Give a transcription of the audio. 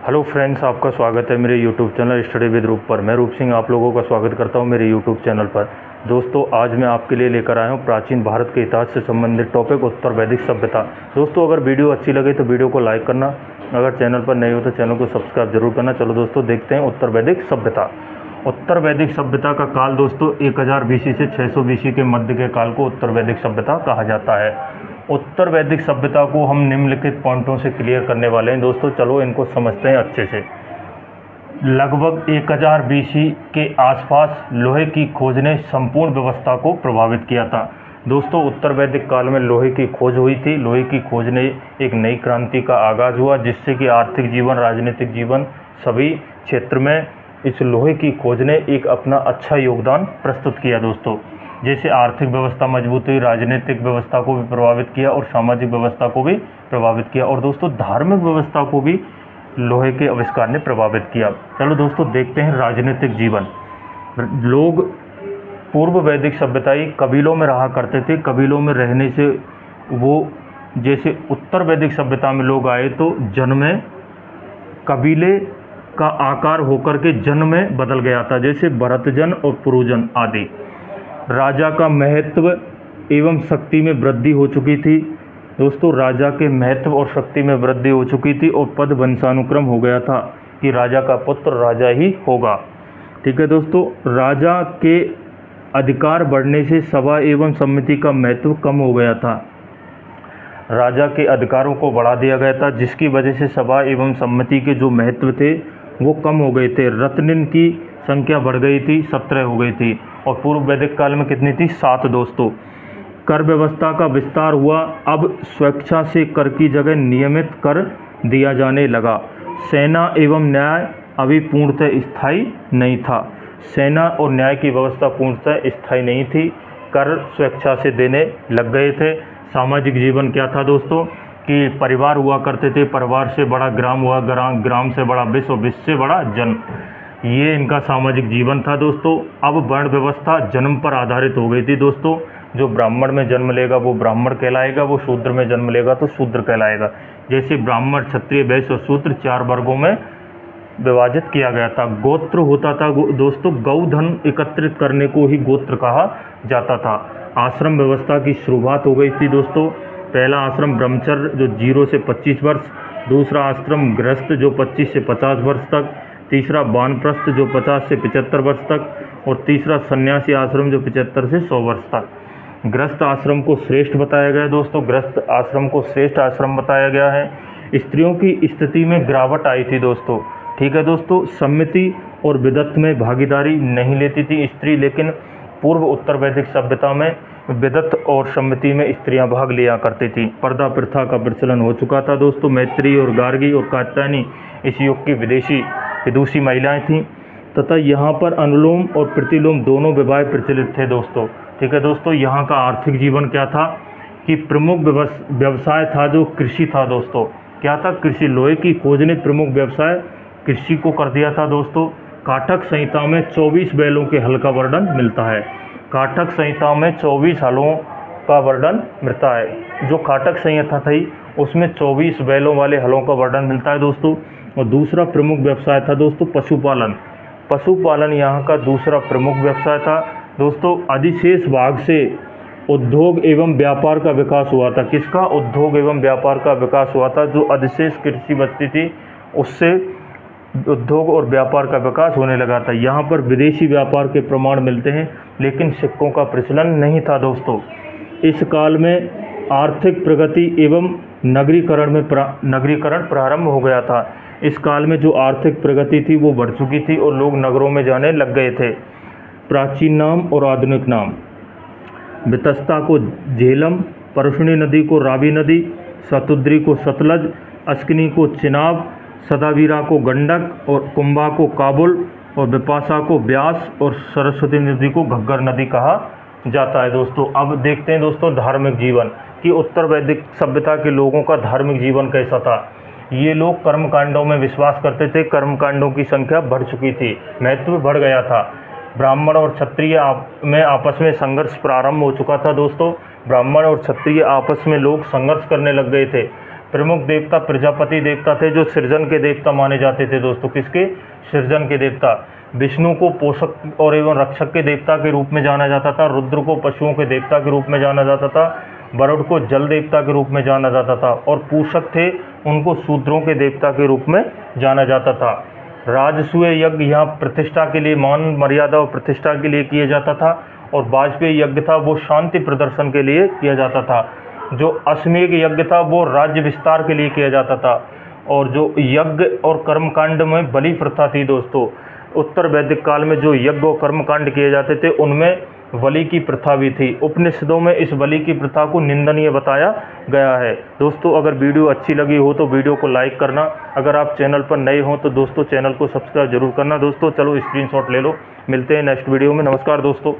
Hello friends, आपका स्वागत है मेरे यूट्यूब चैनल स्टडी विद रूप पर। मैं रूप सिंह आप लोगों का स्वागत करता हूं मेरे यूट्यूब चैनल पर। दोस्तों, आज मैं आपके लिए लेकर आया हूं प्राचीन भारत के इतिहास से संबंधित टॉपिक उत्तर वैदिक सभ्यता। दोस्तों, अगर वीडियो अच्छी लगे तो वीडियो को लाइक करना, अगर चैनल पर नए हो तो चैनल को सब्सक्राइब जरूर करना। चलो दोस्तों, देखते हैं उत्तर वैदिक सभ्यता। उत्तर वैदिक सभ्यता का काल दोस्तों 1000 BC से 600 BC के मध्य के काल को उत्तर वैदिक सभ्यता कहा जाता है। उत्तर वैदिक सभ्यता को हम निम्नलिखित पॉइंटों से क्लियर करने वाले हैं दोस्तों। चलो इनको समझते हैं अच्छे से। लगभग 1000 BC के आसपास लोहे की खोज ने संपूर्ण व्यवस्था को प्रभावित किया था। दोस्तों, उत्तर वैदिक काल में लोहे की खोज हुई थी। लोहे की खोज ने एक नई क्रांति का आगाज हुआ, जिससे कि आर्थिक जीवन, राजनीतिक जीवन, सभी क्षेत्र में इस लोहे की खोज ने एक अपना अच्छा योगदान प्रस्तुत किया दोस्तों। जैसे आर्थिक व्यवस्था मजबूत हुई, राजनीतिक व्यवस्था को भी प्रभावित किया और सामाजिक व्यवस्था को भी प्रभावित किया, और दोस्तों धार्मिक व्यवस्था को भी लोहे के आविष्कार ने प्रभावित किया। चलो दोस्तों, देखते हैं राजनीतिक जीवन। लोग पूर्व वैदिक सभ्यताई कबीलों में रहा करते थे। कबीलों में रहने से वो, जैसे उत्तर वैदिक सभ्यता में लोग आए तो जन में कबीले का आकार होकर के जन में बदल गया था, जैसे भरतजन और पुरुजन आदि। राजा का महत्व एवं शक्ति में वृद्धि हो चुकी थी दोस्तों। राजा के महत्व और शक्ति में वृद्धि हो चुकी थी और पद वंशानुक्रम हो गया था कि राजा का पुत्र राजा ही होगा। ठीक है दोस्तों, राजा के अधिकार बढ़ने से सभा एवं समिति का महत्व कम हो गया था। राजा के अधिकारों को बढ़ा दिया गया था, जिसकी वजह से सभा एवं समिति के जो महत्व थे वो कम हो गए थे। रत्निन की संख्या बढ़ गई थी, 17 हो गई थी, और पूर्व वैदिक काल में कितनी थी? 7 दोस्तों। कर व्यवस्था का विस्तार हुआ। अब स्वेच्छा से कर की जगह नियमित कर दिया जाने लगा। सेना एवं न्याय अभी पूर्णतः स्थायी नहीं था। सेना और न्याय की व्यवस्था पूर्णतः स्थायी नहीं थी। कर स्वेच्छा से देने लग गए थे। सामाजिक जीवन क्या था दोस्तों कि परिवार हुआ करते थे, परिवार से बड़ा ग्राम हुआ, ग्राम से बड़ा विश्व, विश्व से बड़ा जन्म, ये इनका सामाजिक जीवन था दोस्तों। अब वर्ण व्यवस्था जन्म पर आधारित हो गई थी दोस्तों। जो ब्राह्मण में जन्म लेगा वो ब्राह्मण कहलाएगा, वो शूद्र में जन्म लेगा तो शूद्र कहलाएगा। जैसे ब्राह्मण, क्षत्रिय, वैश्य और शूद्र 4 वर्गों में विभाजित किया गया था। गोत्र होता था दोस्तों, गौधन एकत्रित करने को ही गोत्र कहा जाता था। आश्रम व्यवस्था की शुरुआत हो गई थी दोस्तों। पहला आश्रम ब्रह्मचर्य जो 0 से 25 वर्ष, दूसरा आश्रम गृहस्थ जो 25 से 50 वर्ष तक, तीसरा वानप्रस्थ जो 50 से 75 वर्ष तक, और तीसरा सन्यासी आश्रम जो 75 से 100 वर्ष तक। गृहस्थ आश्रम को श्रेष्ठ बताया गया दोस्तों। गृहस्थ आश्रम को श्रेष्ठ आश्रम बताया गया है। स्त्रियों की स्थिति में गिरावट आई थी दोस्तों। ठीक है दोस्तों, सम्मति और विदत्त में भागीदारी नहीं लेती थी स्त्री, लेकिन पूर्व उत्तर वैदिक सभ्यता में विदत्त और सम्मति में स्त्रियां भाग लिया करती थी। पर्दा प्रथा का प्रचलन हो चुका था दोस्तों। मैत्री और गार्गी और कात्यायनी इस युग की विदुषी महिलाएं थीं, तथा यहाँ पर अनुलोम और प्रतिलोम दोनों विवाह प्रचलित थे दोस्तों। ठीक है दोस्तों, यहाँ का आर्थिक जीवन क्या था कि प्रमुख व्यवसाय था जो कृषि था दोस्तों। क्या था? कृषि। लोहे की खोज ने प्रमुख व्यवसाय कृषि को कर दिया था दोस्तों। काठक संहिता में 24 बैलों के हल का वर्णन मिलता है। काठक संहिता में 24 हलों का वर्णन मिलता है। जो काठक संहिता थी उसमें 24 बैलों वाले हलों का वर्णन मिलता है दोस्तों। और दूसरा प्रमुख व्यवसाय था दोस्तों पशुपालन। पशुपालन यहाँ का दूसरा प्रमुख व्यवसाय था दोस्तों। अधिशेष भाग से उद्योग एवं व्यापार का विकास हुआ था। किसका? उद्योग एवं व्यापार का विकास हुआ था। जो अधिशेष कृषि बचती थी उससे उद्योग और व्यापार का विकास होने लगा था। यहाँ पर विदेशी व्यापार के प्रमाण मिलते हैं, लेकिन सिक्कों का प्रचलन नहीं था दोस्तों। इस काल में आर्थिक प्रगति एवं नगरीकरण प्रारंभ हो गया था। इस काल में जो आर्थिक प्रगति थी वो बढ़ चुकी थी और लोग नगरों में जाने लग गए थे। प्राचीन नाम और आधुनिक नाम। वितस्ता को झेलम, परशुनी नदी को रावी नदी, शतुद्री को सतलज, अस्किनी को चिनाब, सदावीरा को गंडक, और कुंभा को काबुल, और विपाशा को ब्यास, और सरस्वती नदी को घग्गर नदी कहा जाता है दोस्तों। अब देखते हैं दोस्तों धार्मिक जीवन कि उत्तर वैदिक सभ्यता के लोगों का धार्मिक जीवन कैसा था। ये लोग कर्मकांडों में विश्वास करते थे। कर्मकांडों की संख्या बढ़ चुकी थी, महत्व बढ़ गया था। ब्राह्मण और क्षत्रिय में आपस में संघर्ष प्रारंभ हो चुका था दोस्तों। ब्राह्मण और क्षत्रिय आपस में लोग संघर्ष करने लग गए थे। प्रमुख देवता प्रजापति देवता थे, जो सृजन के देवता माने जाते थे दोस्तों। किसके? सृजन के देवता। विष्णु को पोषक और एवं रक्षक के देवता के रूप में जाना जाता था। रुद्र को पशुओं के देवता के रूप में जाना जाता था। वरुण को जल देवता के रूप में जाना जाता था। और पूषक थे, उनको शूद्रों के देवता के रूप में जाना जाता था। राजसूय यज्ञ यहाँ प्रतिष्ठा के लिए, मान मर्यादा और प्रतिष्ठा के लिए किया जाता था। और वाजपेयी यज्ञ था वो शांति प्रदर्शन के लिए किया जाता था। जो अश्वमेध यज्ञ था वो राज्य विस्तार के लिए किया जाता था। और जो यज्ञ और कर्मकांड में बलि प्रथा थी दोस्तों, उत्तर वैदिक काल में जो यज्ञ और कर्मकांड किए जाते थे उनमें बलि की प्रथा भी थी। उपनिषदों में इस बलि की प्रथा को निंदनीय बताया गया है। दोस्तों अगर वीडियो अच्छी लगी हो तो वीडियो को लाइक करना। अगर आप चैनल पर नए हो तो दोस्तों चैनल को सब्सक्राइब जरूर करना। दोस्तों चलो स्क्रीनशॉट ले लो। मिलते हैं नेक्स्ट वीडियो में। नमस्कार दोस्तों।